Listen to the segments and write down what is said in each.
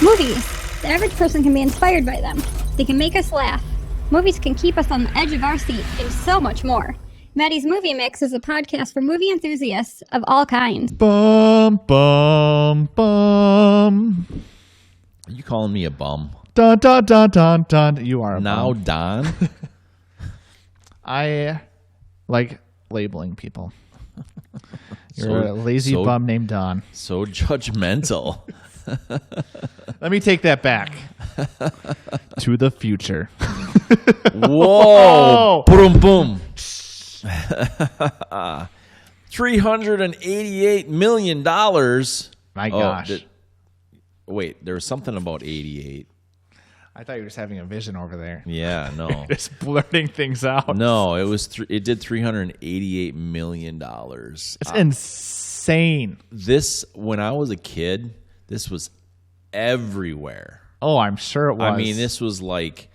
Movies. The average person can be inspired by them. They can make us laugh. Movies can keep us on the edge of our seat, and so much more. Maddie's Movie Mix is a podcast for movie enthusiasts of all kinds. Bum, bum, bum. Are you calling me a bum? Dun, dun, dun, dun, dun. You are a now, bum. Don? I like labeling people. You're a lazy bum named Don. So judgmental. Let me take that back. To the future. Whoa! Boom, boom. $388 million. My gosh. Wait, there was something about 88. I thought you were just having a vision over there. Yeah, no. Just blurting things out. No, it was. It did $388 million. It's insane. This, when I was a kid, this was everywhere. Oh, I'm sure it was. I mean, this was like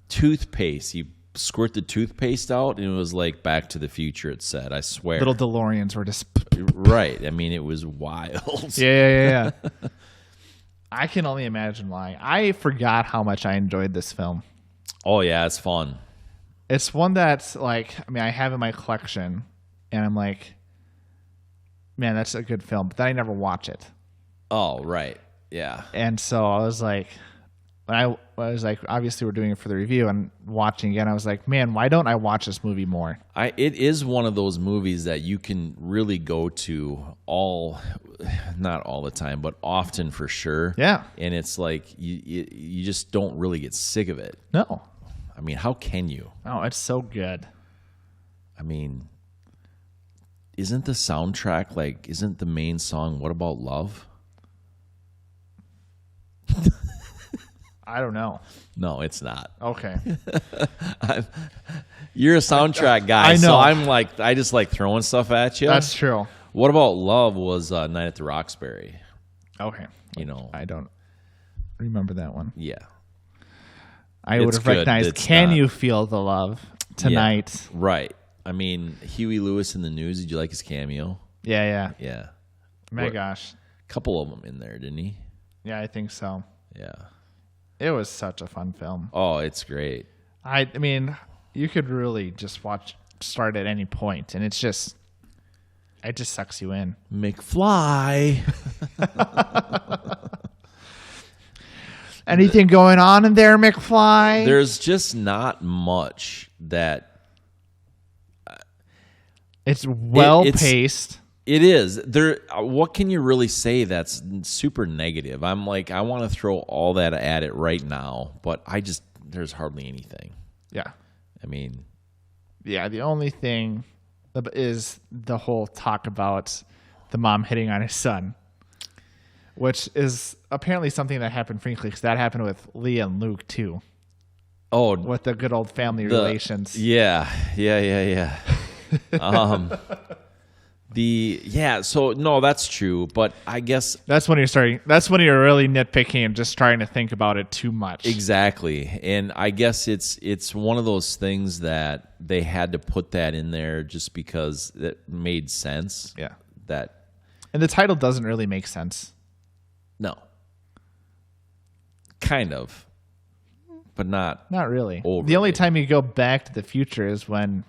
toothpaste. You squirt the toothpaste out, and it was like Back to the Future, it said. I swear. Little DeLoreans were just... Right. I mean, it was wild. Yeah. I can only imagine why. I forgot how much I enjoyed this film. Oh, yeah, it's fun. It's one that's like, I mean, I have in my collection, and I'm like, man, that's a good film. But then I never watch it. Oh, right. Yeah. And so I was like, I was like, obviously we're doing it for the review and watching again. I was like, man, why don't I watch this movie more? It is one of those movies that you can really go to not all the time, but often for sure. Yeah. And it's like you just don't really get sick of it. No. I mean, how can you? Oh, it's so good. I mean, isn't the soundtrack like, isn't the main song What About Love? I don't know. No, it's not. Okay. You're a soundtrack guy, I know. so I'm like, I just like throwing stuff at you. That's true. What About Love was Night at the Roxbury. Okay. You know. I don't remember that one. Yeah. I would have recognized Can You Feel the Love Tonight? Yeah, right. I mean, Huey Lewis in the News, did you like his cameo? Yeah. My gosh. A couple of them in there, didn't he? Yeah, I think so. Yeah. It was such a fun film. Oh, it's great. I mean, you could really just start at any point, and it just sucks you in. McFly. Anything going on in there, McFly? There's just not much that... It's well-paced. It is. What can you really say that's super negative? I'm like, I want to throw all that at it right now, but there's hardly anything. Yeah. I mean... Yeah, the only thing is the whole talk about the mom hitting on his son, which is apparently something that happened frequently, because that happened with Lea and Luke, too. Oh. With the good old family relations. Yeah. So no, that's true, but I guess that's when you're really nitpicking and just trying to think about it too much. Exactly. And I guess it's one of those things that they had to put that in there just because it made sense. Yeah. And the title doesn't really make sense. No. Kind of. But not really. Overly. The only time you go back to the future is when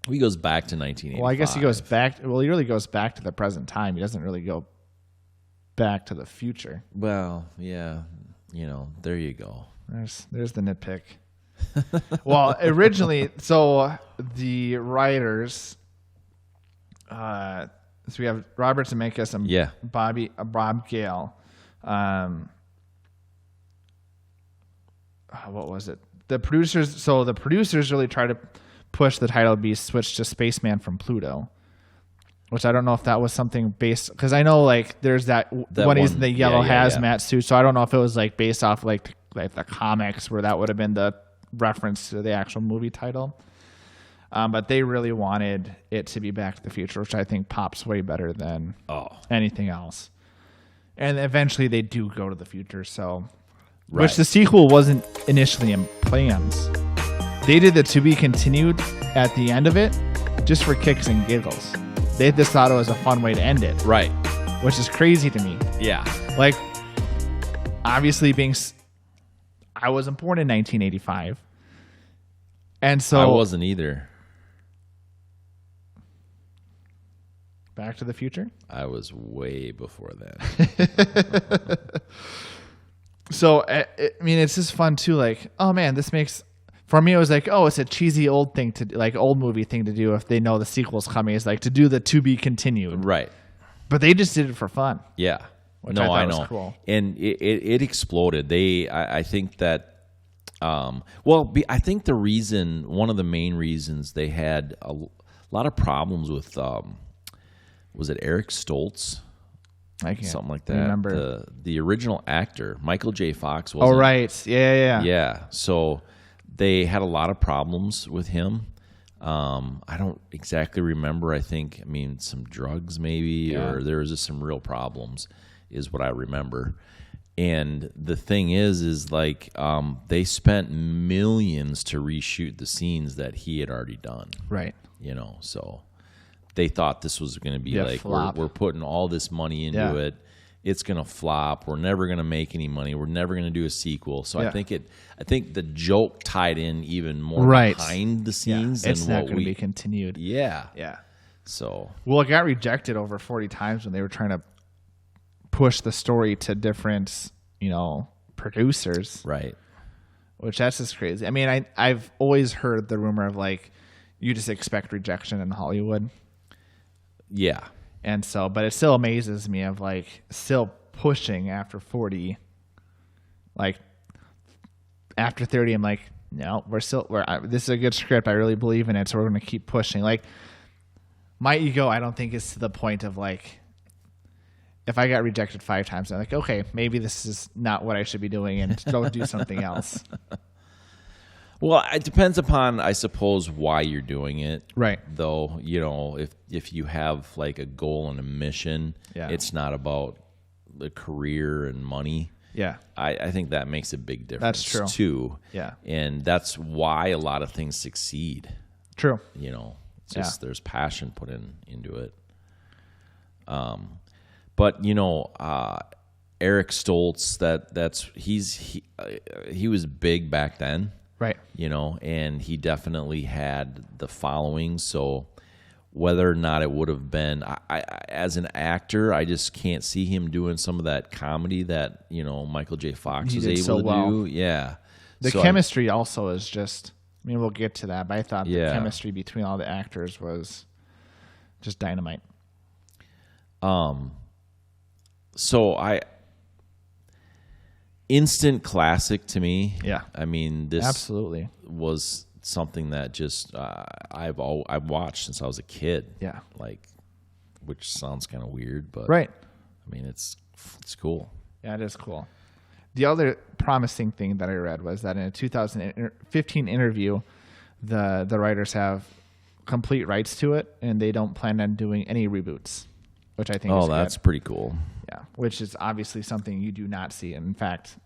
he goes back to 1985. Well, I guess he goes back. Well, he really goes back to the present time. He doesn't really go back to the future. Well, yeah. There you go. There's the nitpick. Well, originally, so the writers, so we have Robert Zemeckis and Bob Gale. What was it? The producers really tried to push the title be switched to Spaceman from Pluto, which I don't know if that was something based, because I know like there's that when he's in the yellow hazmat suit, so I don't know if it was like based off like the comics where that would have been the reference to the actual movie title. But they really wanted it to be Back to the Future, which I think pops way better than anything else. And eventually they do go to the future, so which the sequel wasn't initially in plans. They did the to be continued at the end of it just for kicks and giggles. They just thought it was a fun way to end it. Right. Which is crazy to me. Yeah. Like, obviously I wasn't born in 1985. And so I wasn't either. Back to the Future? I was way before that. So, I mean, it's just fun too. Like, oh man, this makes, for me, it was like, oh, it's a cheesy old thing to, like, old movie thing to do if they know the sequel's coming, is like to do the to be continued. Right. But they just did it for fun. Yeah. Which No, I was know. cool. And it exploded. I think that, I think one of the main reasons they had a lot of problems with, was it Eric Stoltz? I can't something like that. remember. The original actor, Michael J. Fox, was. Oh, right. Yeah. Yeah. So they had a lot of problems with him. I don't exactly remember. I mean, some drugs maybe, or there was just some real problems, is what I remember. And the thing is like they spent millions to reshoot the scenes that he had already done. Right. So they thought this was going to be like, we're putting all this money into it. It's going to flop. We're never going to make any money. We're never going to do a sequel. So I think the joke tied in even more behind the scenes than it's not going to be continued. Yeah. Yeah. So, well, it got rejected over 40 times when they were trying to push the story to different, producers. Right. Which that's just crazy. I mean, I've always heard the rumor of like, you just expect rejection in Hollywood. Yeah. And so, but it still amazes me of like still pushing after 40. Like after 30, I'm like, no, this is a good script. I really believe in it. So we're going to keep pushing. Like my ego, I don't think is to the point of like, if I got rejected 5 times, I'm like, okay, maybe this is not what I should be doing and go do something else. Well, it depends upon, I suppose, why you're doing it. Right. Though, if you have like a goal and a mission, it's not about the career and money. Yeah. I think that makes a big difference. That's true. Too. Yeah. And that's why a lot of things succeed. True. It's just there's passion put into it. But Eric Stoltz, he was big back then. Right. And he definitely had the following. So whether or not it would have been, as an actor, I just can't see him doing some of that comedy that, Michael J. Fox was able to do. Yeah. The chemistry also is just, I mean, we'll get to that, but I thought the chemistry between all the actors was just dynamite. So instant classic to me. Yeah. I mean, this absolutely was something that just I've watched since I was a kid. Yeah. Like, which sounds kind of weird, but right. I mean, it's cool. Yeah, it is cool. The other promising thing that I read was that in a 2015 interview, the writers have complete rights to it, and they don't plan on doing any reboots, which I think is that's good. pretty cool. Yeah, which is obviously something you do not see. In fact,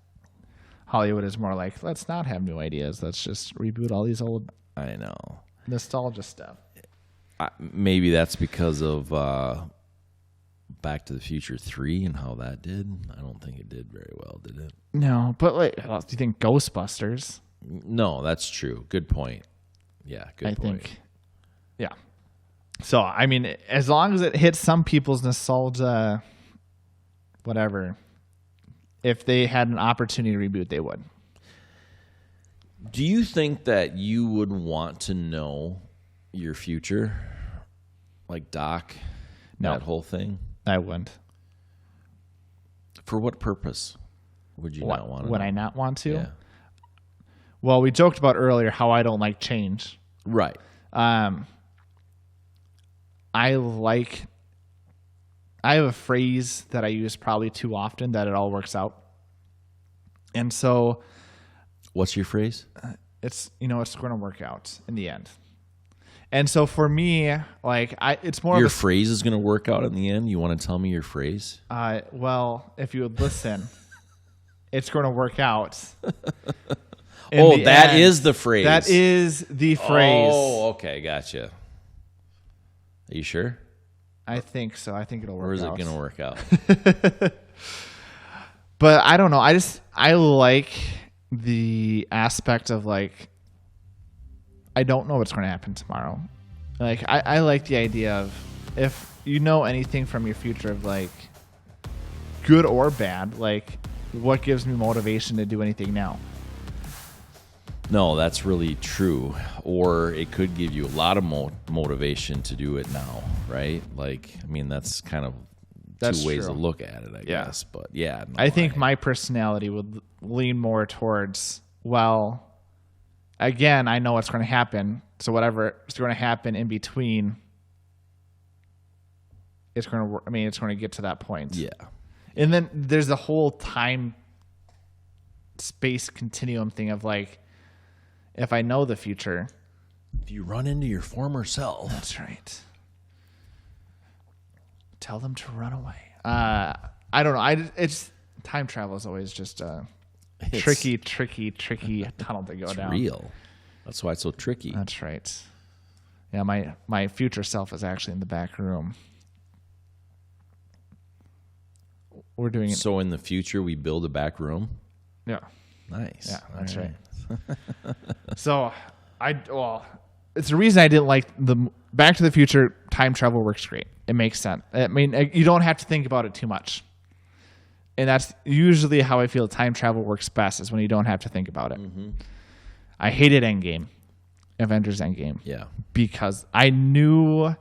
Hollywood is more like, let's not have new ideas. Let's just reboot all these old nostalgia stuff. Maybe that's because of Back to the Future 3 and how that did. I don't think it did very well, did it? No, but like, do you think Ghostbusters? No, that's true. Good point. Yeah, good point. I think, yeah. So, I mean, as long as it hits some people's nostalgia, whatever, if they had an opportunity to reboot, they would. Do you think that you would want to know your future? Like Doc? No. That whole thing? I wouldn't. For what purpose would you not want to? Would I not want to? Yeah. Well, we joked about earlier how I don't like change. Right. I have a phrase that I use probably too often that it all works out. And so, what's your phrase? It's going to work out in the end. And so for me, like it's more your of phrase is going to work out in the end. You want to tell me your phrase? Well, if you would listen, it's going to work out. That is the phrase. That is the phrase. Oh, okay, gotcha. Are you sure? I think so. I think it'll work out. Or is it going to work out? But I don't know. I like the aspect of like, I don't know what's going to happen tomorrow. Like, I like the idea of if you know anything from your future of like good or bad, like what gives me motivation to do anything now? No, that's really true. Or it could give you a lot of motivation to do it now, right? Like, I mean, that's kind of two ways to look at it, I guess. But yeah, no, I think my personality would lean more towards, well, again, I know what's going to happen. So whatever is going to happen in between, it's going to work. I mean, it's going to get to that point. Yeah. And then there's the whole time space continuum thing of like, if I know the future, if you run into your former self, that's right. Tell them to run away. I don't know. It's time travel is always just a tricky tunnel to go down. Real. That's why it's so tricky. That's right. Yeah, my future self is actually in the back room. We're doing it. So in the future, we build a back room. Yeah. Nice. Yeah, that's right. So it's the reason I didn't like the Back to the Future. Time travel works great. It makes sense. I mean, you don't have to think about it too much. And that's usually how I feel time travel works best, is when you don't have to think about it. Mm-hmm. I hated Avengers Endgame. Yeah. Because I knew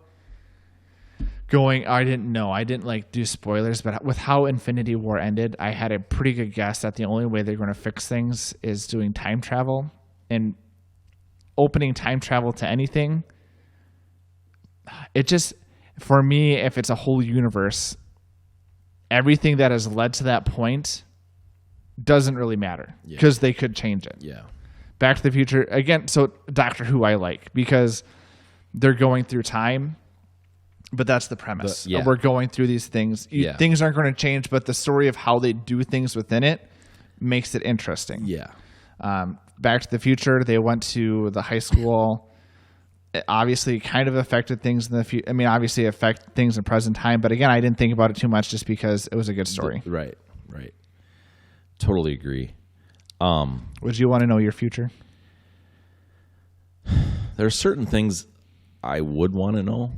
I didn't like do spoilers, but with how Infinity War ended, I had a pretty good guess that the only way they're going to fix things is doing time travel. And opening time travel to anything, it just, for me, if it's a whole universe, everything that has led to that point doesn't really matter, because they could change it. Yeah. Back to the Future, again, so Doctor Who I like, because they're going through time, but that's the premise. We're going through these things. Things aren't going to change, but the story of how they do things within it makes it interesting. Yeah. Back to the Future, they went to the high school. It obviously kind of affected things in the future. I mean, obviously affect things in present time, but again, I didn't think about it too much just because it was a good story. Right. Totally agree. Would you want to know your future? There are certain things I would want to know.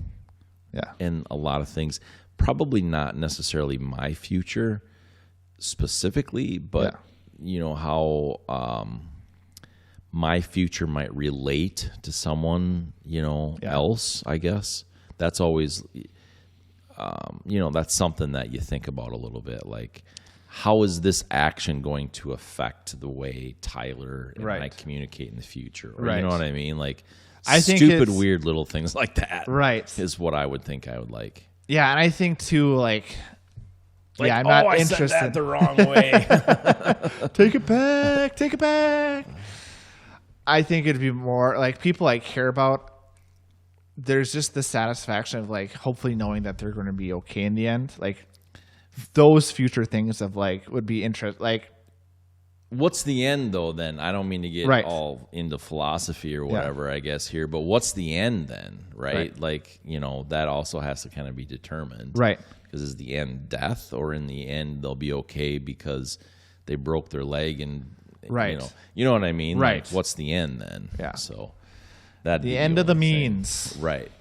Yeah. And a lot of things, probably not necessarily my future specifically, but you know, how my future might relate to someone, you know, else, I guess. That's always, you know, that's something that you think about a little bit. Like, how is this action going to affect the way Tyler and I communicate in the future? Or, you know what I mean? Like, I think stupid, weird little things like that. Right. Is what I would think I would like. Yeah, and I think too, like I'm not interested. Said that the wrong way. Take it back. I think it'd be more like people I care about. There's just the satisfaction of like hopefully knowing that they're going to be okay in the end. Like those future things of like would be interest. Like, what's the end though? Then I don't mean to get all into philosophy or whatever, I guess here, but what's the end then? Right? Like, you know, that also has to kind of be determined. Right. Because is the end death, or in the end they'll be okay because they broke their leg and you know what I mean? Right. Like, what's the end then? Yeah. So that the end of the means. Right.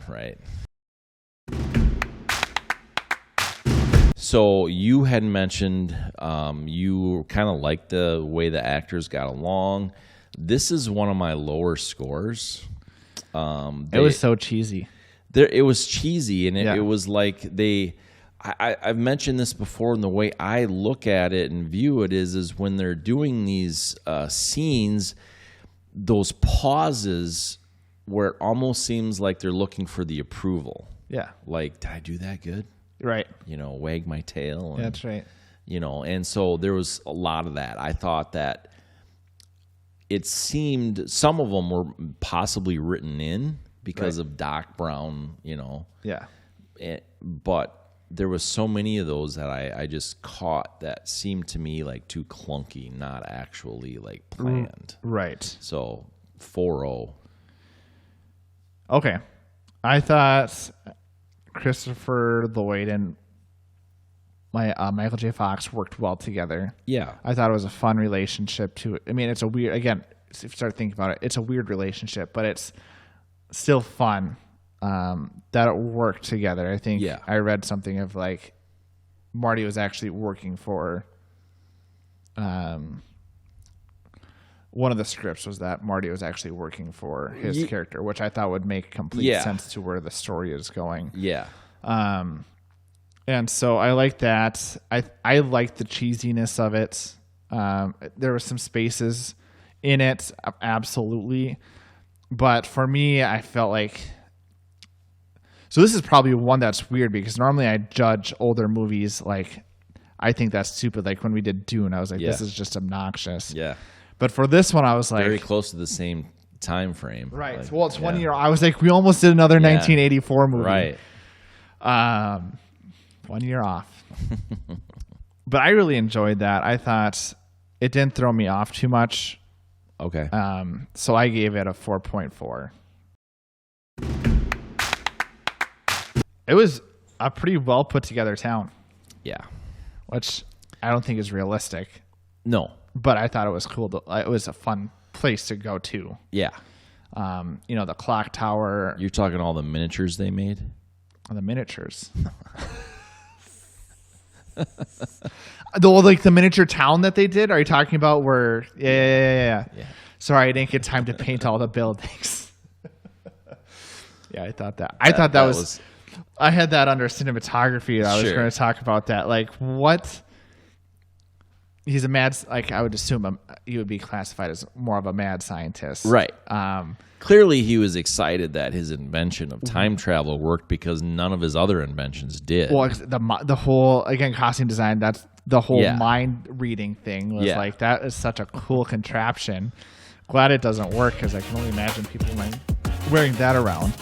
So you had mentioned you kind of liked the way the actors got along. This is one of my lower scores. It was so cheesy. It was cheesy, and it was like I've mentioned this before, and the way I look at it and view it is when they're doing these scenes, those pauses where it almost seems like they're looking for the approval. Yeah. Like, did I do that good? Right. You know, wag my tail. And, that's right. You know, and so there was a lot of that. I thought that it seemed some of them were possibly written in because of Doc Brown, you know. Yeah. But there was so many of those that I just caught that seemed to me like too clunky, not actually like planned. Right. So 4-0. Okay. I thought Christopher Lloyd and Michael J. Fox worked well together. Yeah. I thought it was a fun relationship too. I mean, it's a weird, again, if you start thinking about it, it's a weird relationship, but it's still fun that it worked together. I think I read something of like Marty was actually working for one of the scripts was that Marty was actually working for his character, which I thought would make complete sense to where the story is going. Yeah. And so I like that. I like the cheesiness of it. There were some spaces in it, absolutely. But for me, I felt like... So this is probably one that's weird because normally I judge older movies like... I think that's stupid. Like when we did Dune, I was like, this is just obnoxious. Yeah. But for this one, I was like... Very close to the same time frame. Right. Like, well, it's 1 year. I was like, we almost did another 1984 movie. Right. 1 year off. But I really enjoyed that. I thought it didn't throw me off too much. Okay. So I gave it a 4.4. It was a pretty well put together town. Yeah. Which I don't think is realistic. No. But I thought it was cool. It was a fun place to go to. Yeah. The clock tower. You're talking all the miniatures they made? The miniatures. Like the miniature town that they did? Are you talking about where... Yeah. Sorry, I didn't get time to paint all the buildings. I thought that. I thought that was... I had that under cinematography. I was going to talk about that. Like, what... He's a mad... Like, I would assume he would be classified as more of a mad scientist. Right. Clearly, he was excited that his invention of time travel worked because none of his other inventions did. Well, the whole... Again, costume design, that's the whole mind reading thing was like, that is such a cool contraption. Glad it doesn't work because I can only imagine people wearing that around.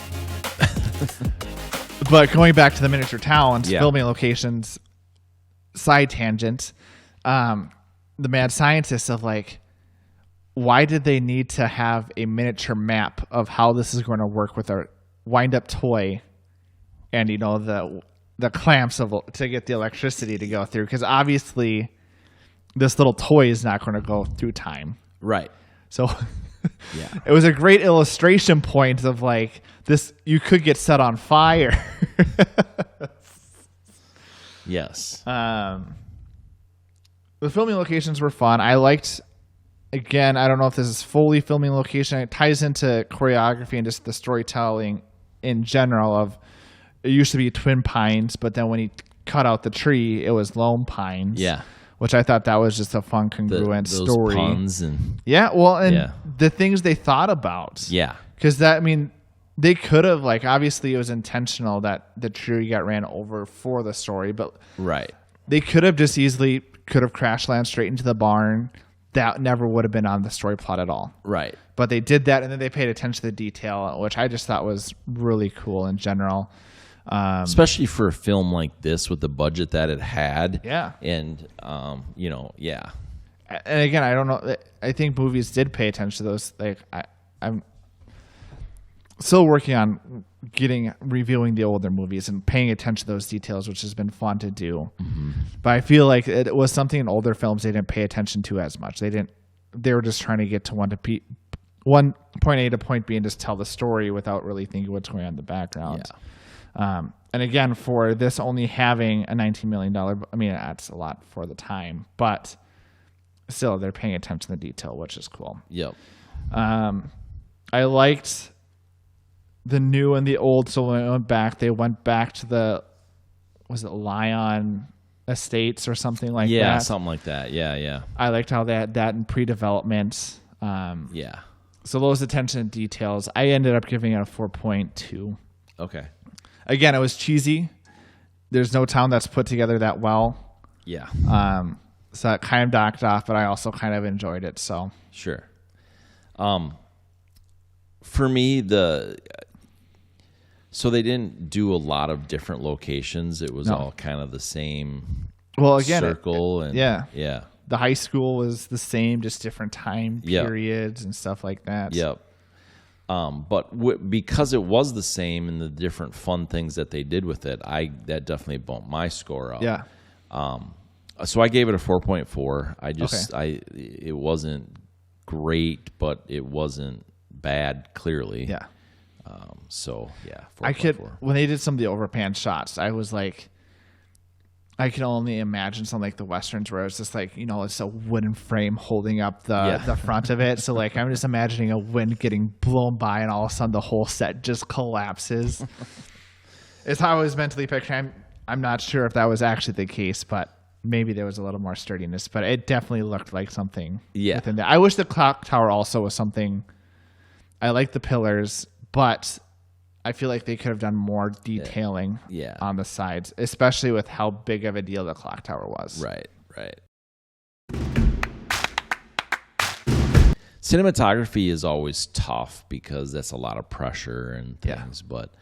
But going back to the miniature towns, filming locations, side tangent, the mad scientists of like, why did they need to have a miniature map of how this is going to work with a wind-up toy and, the clamps to get the electricity to go through? Because obviously this little toy is not going to go through time. Right. So it was a great illustration point of like this, you could get set on fire. Yes. The filming locations were fun. I liked, again, I don't know if this is fully filming location. It ties into choreography and just the storytelling in general of, it used to be Twin Pines, but then when he cut out the tree, it was Lone Pines. Yeah. Which I thought that was just a fun, congruent those story. Puns and the things they thought about. Yeah. Because they could have, like, obviously it was intentional that the tree got ran over for the story, but they could have just easily crash land straight into the barn. That never would have been on the story plot at all. Right. But they did that, and then they paid attention to the detail, which I just thought was really cool in general. Especially for a film like this with the budget that it had. Yeah. And, And again, I don't know. I think movies did pay attention to those. Like, I'm still working on reviewing the older movies and paying attention to those details, which has been fun to do. Mm-hmm. But I feel like it was something in older films they didn't pay attention to as much. They were just trying to get to one point A to point B and just tell the story without really thinking what's going on in the background. Yeah. And again, for this only having a $19 million, I mean, that's a lot for the time, but still they're paying attention to the detail, which is cool. Yep. I liked the new and the old. So when they went back to was it Lion Estates or something like that? Yeah, something like that. Yeah. I liked how they had that in pre-development. Yeah. So those attention to details, I ended up giving it a 4.2. Okay. Again, it was cheesy. There's no town that's put together that well. Yeah. So it kind of docked off, but I also kind of enjoyed it. So sure. For me, so they didn't do a lot of different locations. It was all kind of the same. Well, again, circle and yeah. The high school was the same, just different time periods and stuff like that. Yep. But because it was the same and the different fun things that they did with it, that definitely bumped my score up. Yeah. So I gave it a 4.4. It wasn't great, but it wasn't bad, clearly. Yeah. So, yeah, 4.4. When they did some of the overpan shots, I was like, I can only imagine something like the Westerns where it's just like, it's a wooden frame holding up the front of it. So, like, I'm just imagining a wind getting blown by and all of a sudden the whole set just collapses. It's how I was mentally picturing. I'm not sure if that was actually the case, but maybe there was a little more sturdiness. But it definitely looked like something within that. I wish the clock tower also was something. I like the pillars, but I feel like they could have done more detailing on the sides, especially with how big of a deal the clock tower was. Right. Cinematography is always tough because that's a lot of pressure and things. But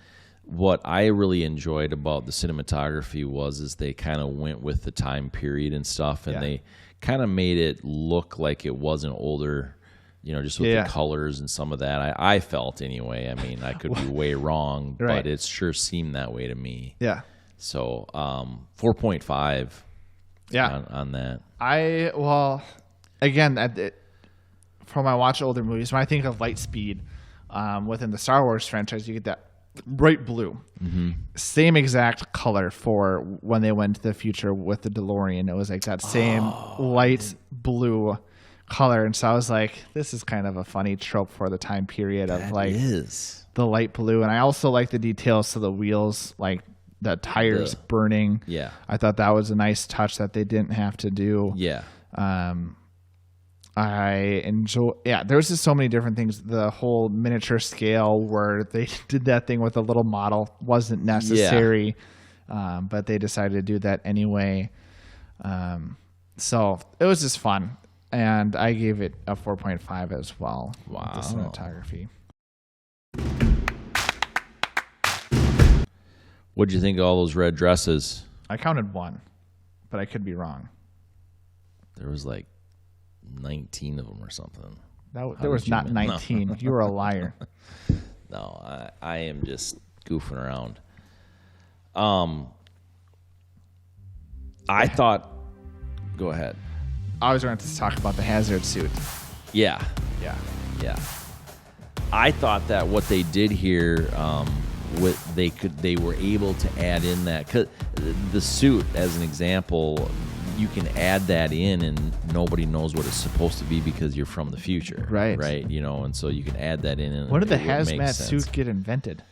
what I really enjoyed about the cinematography is they kind of went with the time period and stuff, and they kind of made it look like it was an older. Just with the colors and some of that, I felt anyway. I mean, I could be way wrong, but it sure seemed that way to me. Yeah. So 4.5 on that. Again, from I watch older movies, when I think of Lightspeed within the Star Wars franchise, you get that bright blue. Mm-hmm. Same exact color for when they went to the future with the DeLorean. It was like that same light blue color, and so I was like, this is kind of a funny trope for the time period of the light blue. And I also like the details to the wheels, like the tires burning. Yeah, I thought that was a nice touch that they didn't have to do. Yeah. I enjoy. Yeah, there was just so many different things. The whole miniature scale where they did that thing with a little model wasn't necessary, but they decided to do that anyway. So it was just fun. And I gave it a 4.5 as well. Wow. The cinematography. What'd you think of all those red dresses? I counted one, but I could be wrong. There was like 19 of them or something. There was not 19. No. You were a liar. No, I am just goofing around. I thought... Go ahead. I was going to talk about the hazard suit. Yeah. I thought that what they did here, they were able to add in that, 'cause the suit, as an example, you can add that in and nobody knows what it's supposed to be because you're from the future, right? And so you can add that in. And when did the hazmat suit get invented?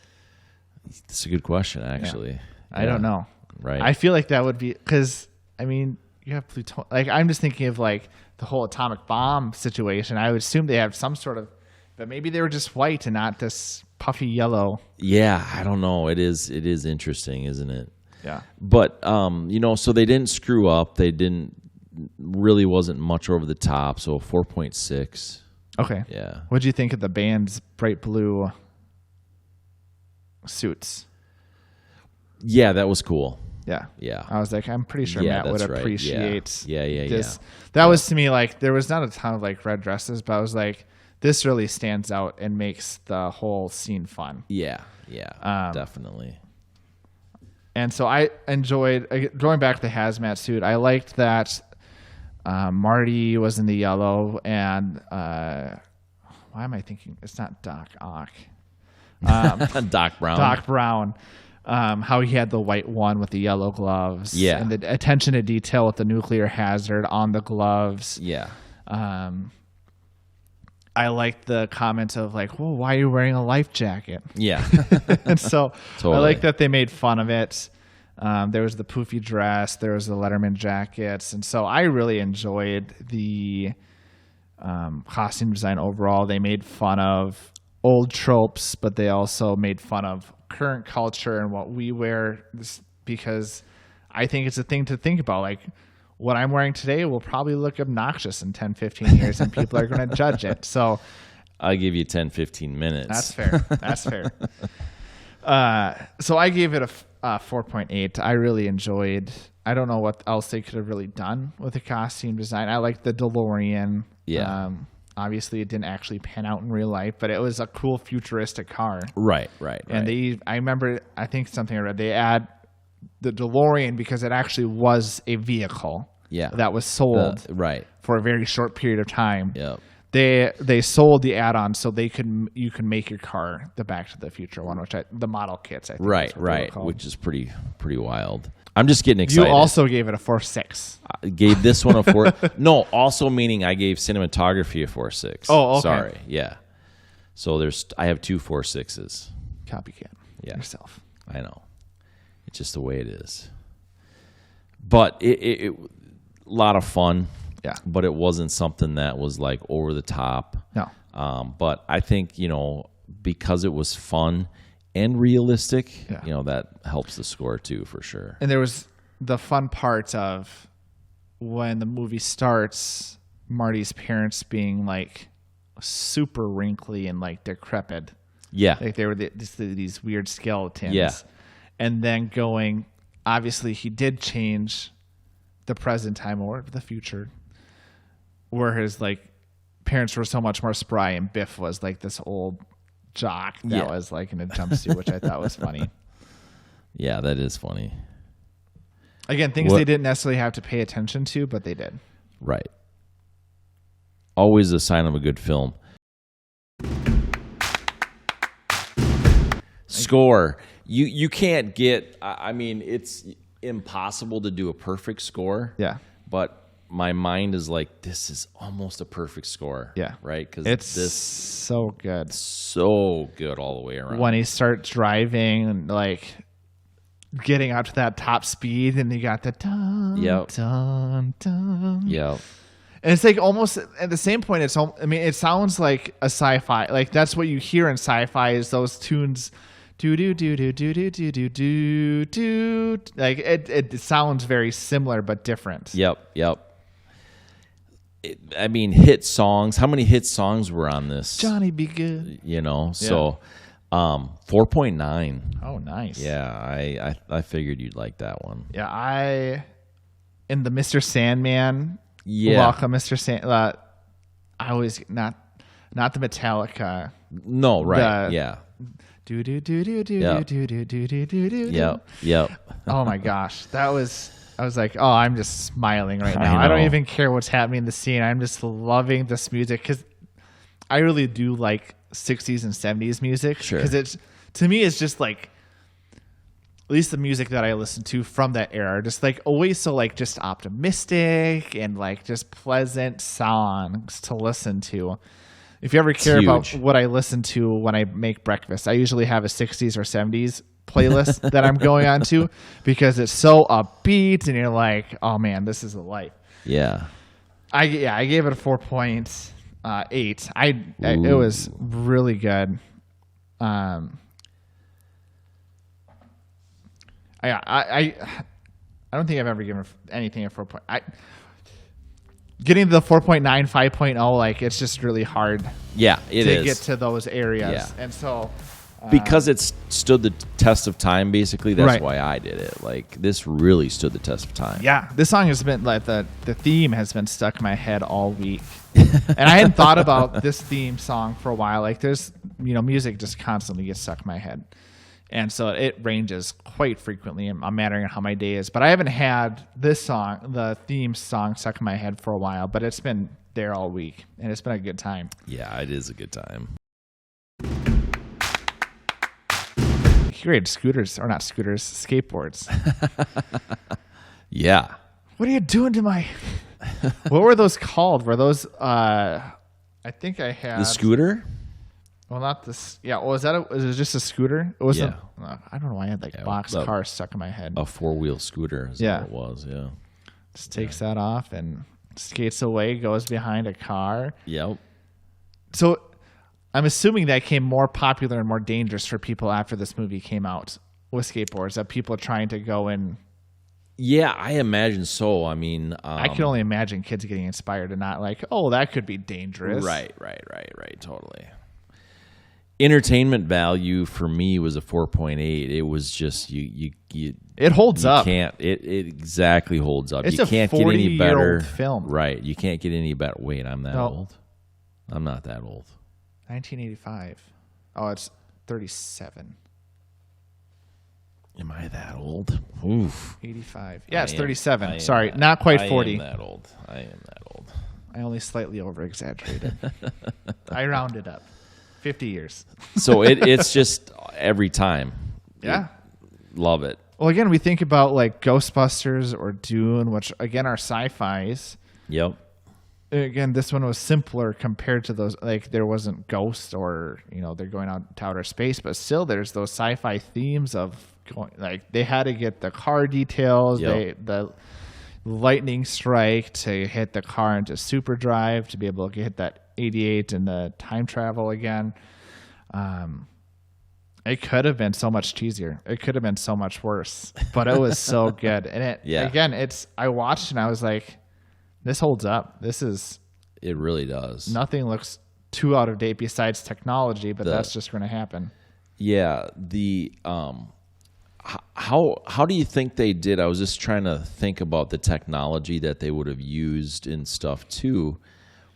That's a good question, actually. Yeah. I don't know. Right. I feel like that would be because you have plutonium. Like, I'm just thinking of like the whole atomic bomb situation. I would assume they have some sort of, but maybe they were just white and not this puffy yellow. Yeah, I don't know. It is interesting, isn't it? Yeah. But so they didn't screw up. They really wasn't much over the top. So 4.6. Okay. Yeah. What did you think of the band's bright blue suits? Yeah, that was cool. Yeah. I was like, I'm pretty sure Matt would appreciate right. Yeah. this. That was, to me, like, there was not a ton of like red dresses, but I was like, this really stands out and makes the whole scene fun. Yeah, definitely. And so I enjoyed going back to the hazmat suit. I liked that Marty was in the yellow, and why am I thinking it's not Doc Ock? Doc Brown. Doc Brown. How he had the white one with the yellow gloves. Yeah. And the attention to detail with the nuclear hazard on the gloves. Yeah. I liked the comment of like, well, why are you wearing a life jacket? Yeah. And so totally. I like that they made fun of it. There was the poofy dress. There was the Letterman jackets. And so I really enjoyed the costume design overall. They made fun of old tropes, but they also made fun of current culture and what we wear, because I think it's a thing to think about. Like, what I'm wearing today will probably look obnoxious in 10, 15 years, and people are going to judge it. So I'll give you 10, 15 minutes. That's fair. So I gave it a 4.8. I really enjoyed. I don't know what else they could have really done with the costume design. I like the DeLorean. Yeah. Obviously, it didn't actually pan out in real life, but it was a cool futuristic car. Right. And I remember, I think something I read, they add the DeLorean because it actually was a vehicle that was sold for a very short period of time. Yep. They sold the add-on so you can make your car the Back to the Future one, which the model kits, I think. Right, which is pretty wild. I'm just getting excited. You also gave it a 4.6. I gave this one a 4. No, also meaning I gave cinematography a 4.6. Oh, okay. Sorry, yeah. So I have 2 4.6s. Copycat. Yourself. I know. It's just the way it is. But it a lot of fun. Yeah. But it wasn't something that was like over the top. No. But I think, because it was fun and realistic, that helps the score too, for sure. And there was the fun part of when the movie starts, Marty's parents being like super wrinkly and like decrepit. Yeah. Like they were these weird skeletons. Yeah. And then obviously he did change the present time or the future, where his like parents were so much more spry and Biff was like this old jock that was like in a jumpsuit, which I thought was funny. Yeah, that is funny. Again, things they didn't necessarily have to pay attention to, but they did. Right. Always a sign of a good film. Score. You can't get, I mean, it's impossible to do a perfect score. Yeah. But my mind is like, this is almost a perfect score. Yeah. Right? Because it's so good. So good all the way around. When he starts driving and like getting out to that top speed and you got the dun, dun, dun. Yep. And it's like almost at the same point, it sounds like a sci-fi. Like that's what you hear in sci-fi is those tunes. Do do do do do do do do do do. Like it sounds very similar but different. Yep. Hit songs. How many hit songs were on this? Johnny Be Good. So 4.9. Oh, nice. Yeah, I figured you'd like that one. Yeah, in the Mr. Sandman. Yeah. Welcome, Mr. Sandman. I always not the Metallica. No, right. Do do do do do do do do do do do. Yep. Oh my gosh, I was like, oh, I'm just smiling right now. I don't even care what's happening in the scene. I'm just loving this music because I really do like 60s and 70s music. Sure. Because to me, it's just like, at least the music that I listen to from that era, just like always so like just optimistic and like just pleasant songs to listen to. If you ever care about what I listen to when I make breakfast, I usually have a 60s or 70s playlist that I'm going on to because it's so upbeat and you're like, oh man, this is the life. Yeah. I gave it a 4.8. It was really good. I don't think I've ever given anything a 4. Getting to the 4.9, 5.0, like it's just really hard. Yeah, it is to get to those areas. Yeah. And so because it stood the test of time, basically, that's why I did it. Like this really stood the test of time. Yeah, this song has been like the theme has been stuck in my head all week, and I hadn't thought about this theme song for a while. Like there's music just constantly gets stuck in my head. And so it ranges quite frequently in mattering on how my day is. But I haven't had this song, the theme song, stuck in my head for a while. But it's been there all week, and it's been a good time. Yeah, it is a good time. He rated skateboards. Yeah. What are you doing to my... What were those called? Were those... I think I had... The scooter? Well, not this. Yeah. Was it just a scooter? It wasn't. Yeah. I don't know why I had like box car stuck in my head. A 4-wheel scooter is what it was. Yeah. Just takes that off and skates away, goes behind a car. Yep. So I'm assuming that became more popular and more dangerous for people after this movie came out with skateboards, that people trying to go in. Yeah, I imagine so. I mean, I can only imagine kids getting inspired and not like, oh, that could be dangerous. Right. Totally. Entertainment value for me was a 4.8. It was just you it holds up. It exactly holds up. It's you can't get any better film. Right. You can't get any better. Wait, I'm that old? I'm not that old. 1985. Oh, it's 37. Am I that old? Oof. 85. Yeah, it's 37. Sorry, not quite 40. I am that old. I am that old. I only slightly over-exaggerated. I rounded up. 50 years. So it's just every time. Yeah. Love it. Well, again, we think about like Ghostbusters or Dune, which again are sci-fis. Yep. Again, this one was simpler compared to those. Like there wasn't ghosts or they're going out to outer space, but still there's those sci-fi themes of going, like they had to get the car details, the lightning strike to hit the car into superdrive to be able to hit that 88 and the time travel again. It could have been so much cheesier. It could have been so much worse, but it was so good. And I watched and I was like, this holds up. It really does. Nothing looks too out of date besides technology, but that's just going to happen. Yeah. How do you think they did? I was just trying to think about the technology that they would have used in stuff too.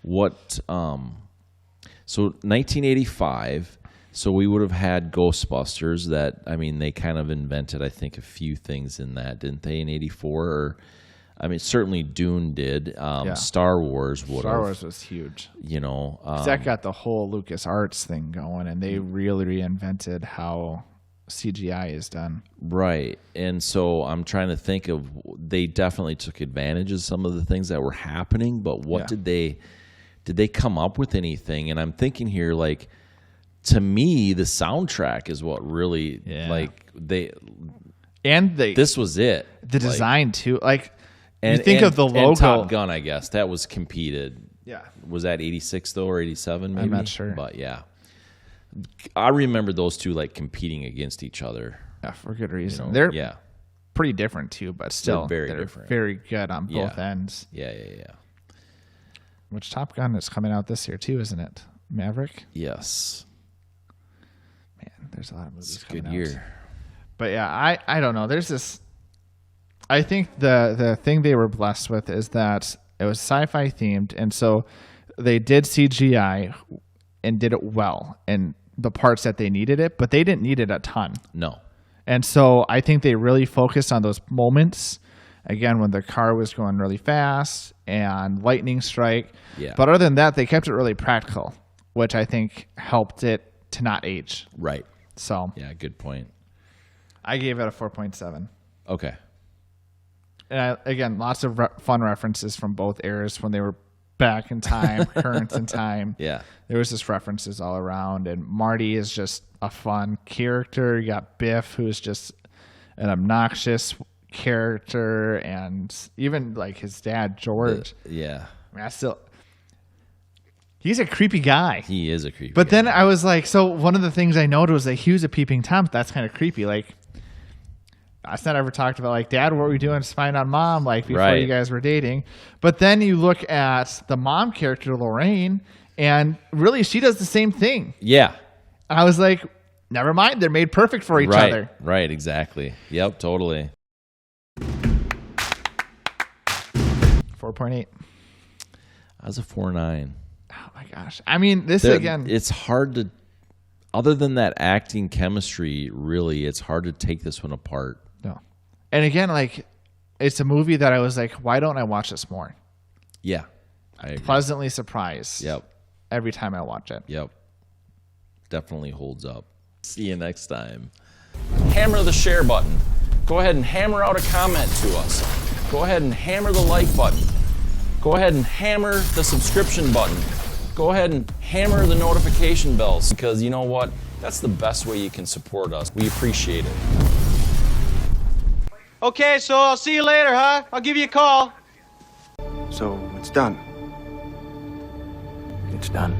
So 1985. So we would have had Ghostbusters they kind of invented, I think, a few things in that, didn't they, in 84? Certainly Dune did. Star Wars would have. Star Wars was huge. That got the whole LucasArts thing going, and they really reinvented how CGI is done. Right. And so I'm trying to think of, they definitely took advantage of some of the things that were happening, but did they come up with anything? And I'm thinking here, like, to me, the soundtrack is what really this was it. The design too, like you think of the logo. And Top Gun, I guess that was competed. Yeah, was that 86 though or 87? Maybe? I'm not sure, but yeah, I remember those two like competing against each other. Yeah, for good reason. They're pretty different too, but still they're different. Very good on both ends. Yeah. Which Top Gun is coming out this year too, isn't it? Maverick. Yes. Man, there's a lot of movies coming out. Good year. But yeah, I don't know. There's this. I think the thing they were blessed with is that it was sci-fi themed, and so they did CGI and did it well in the parts that they needed it, but they didn't need it a ton. No. And so I think they really focused on those moments. Again, when the car was going really fast and lightning strike. Yeah. But other than that, they kept it really practical, which I think helped it to not age. Right. So. Yeah, good point. I gave it a 4.7. Okay. And again, lots of fun references from both eras when they were back in time, current in time. Yeah. There was just references all around. And Marty is just a fun character. You got Biff, who's just an obnoxious character, and even like his dad George. He's a creepy guy. He is a creepy but guy. Then I was like, so one of the things I noted was that he was a peeping Tom. That's kind of creepy. Like, that's not ever talked about, like, Dad, what were we doing spying on Mom, like, before you guys were dating? But then you look at the mom character, Lorraine, and really she does the same thing. Yeah. I was like, never mind, they're made perfect for each other. Right, exactly. Yep, totally. 4.8. I was a 4.9. Oh my gosh. I mean, again, it's hard to, other than that acting chemistry, really, it's hard to take this one apart. No. And again, like, it's a movie that I was like, why don't I watch this more? Yeah. I agree. Pleasantly surprised. Yep. Every time I watch it. Yep. Definitely holds up. See you next time. Hammer the share button. Go ahead and hammer out a comment to us. Go ahead and hammer the like button. Go ahead and hammer the subscription button. Go ahead and hammer the notification bells, because you know what? That's the best way you can support us. We appreciate it. Okay, so I'll see you later, huh? I'll give you a call. So it's done. It's done.